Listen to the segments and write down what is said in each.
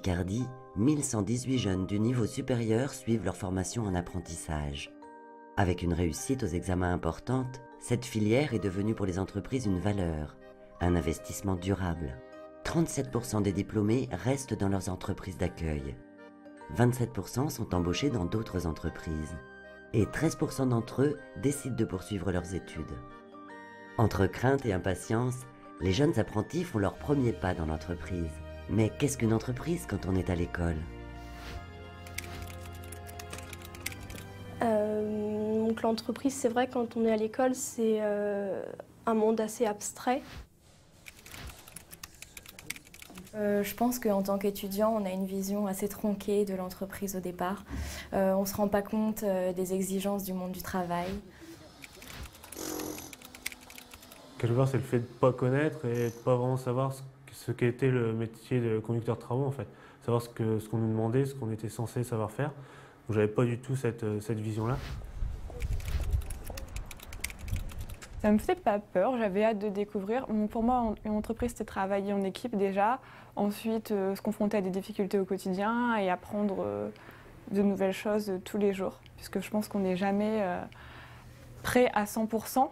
Picardie, 1118 jeunes du niveau supérieur suivent leur formation en apprentissage. Avec une réussite aux examens importante, cette filière est devenue pour les entreprises une valeur, un investissement durable. 37% des diplômés restent dans leurs entreprises d'accueil. 27% sont embauchés dans d'autres entreprises. Et 13% d'entre eux décident de poursuivre leurs études. Entre crainte et impatience, les jeunes apprentis font leur premier pas dans l'entreprise. Mais qu'est-ce qu'une entreprise quand on est à l'école ? Donc l'entreprise, c'est vrai, quand on est à l'école, c'est un monde assez abstrait. Je pense qu'en tant qu'étudiant, on a une vision assez tronquée de l'entreprise au départ. On ne se rend pas compte des exigences du monde du travail. Quelque part, c'est le fait de ne pas connaître et de ne pas vraiment savoir ce qu'était le métier de conducteur de travaux, en fait. Savoir ce qu'on nous demandait, ce qu'on était censé savoir faire. Donc, j'avais pas du tout cette vision-là. Ça me faisait pas peur, j'avais hâte de découvrir. Pour moi, une entreprise, c'était travailler en équipe déjà, ensuite se confronter à des difficultés au quotidien et apprendre de nouvelles choses tous les jours, puisque je pense qu'on n'est jamais prêt à 100%.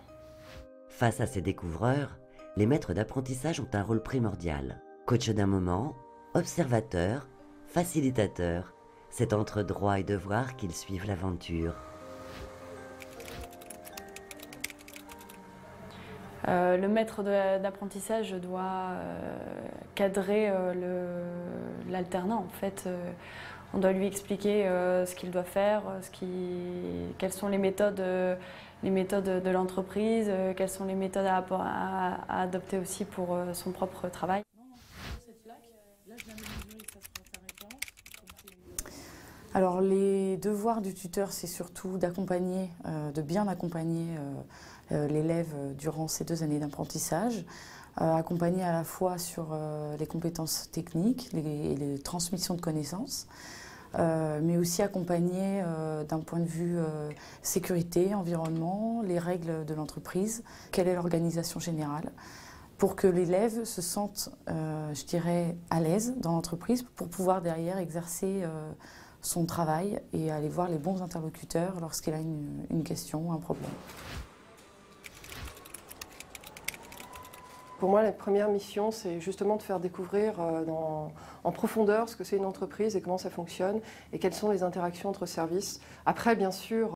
Face à ces découvreurs, les maîtres d'apprentissage ont un rôle primordial. Coach d'un moment, observateur, facilitateur, c'est entre droit et devoir qu'ils suivent l'aventure. Le maître d'apprentissage doit cadrer l'alternant. En fait, on doit lui expliquer ce qu'il doit faire, quelles sont les méthodes de l'entreprise, quelles sont les méthodes à adopter aussi pour son propre travail. Alors les devoirs du tuteur, c'est surtout d'accompagner, de bien accompagner l'élève durant ces 2 années d'apprentissage, accompagner à la fois sur les compétences techniques et les transmissions de connaissances, mais aussi accompagner d'un point de vue sécurité, environnement, les règles de l'entreprise, quelle est l'organisation générale, pour que l'élève se sente, je dirais, à l'aise dans l'entreprise pour pouvoir derrière exercer son travail et aller voir les bons interlocuteurs lorsqu'il a une question, un problème. Pour moi, la première mission, c'est justement de faire découvrir en profondeur ce que c'est une entreprise et comment ça fonctionne et quelles sont les interactions entre services. Après, bien sûr,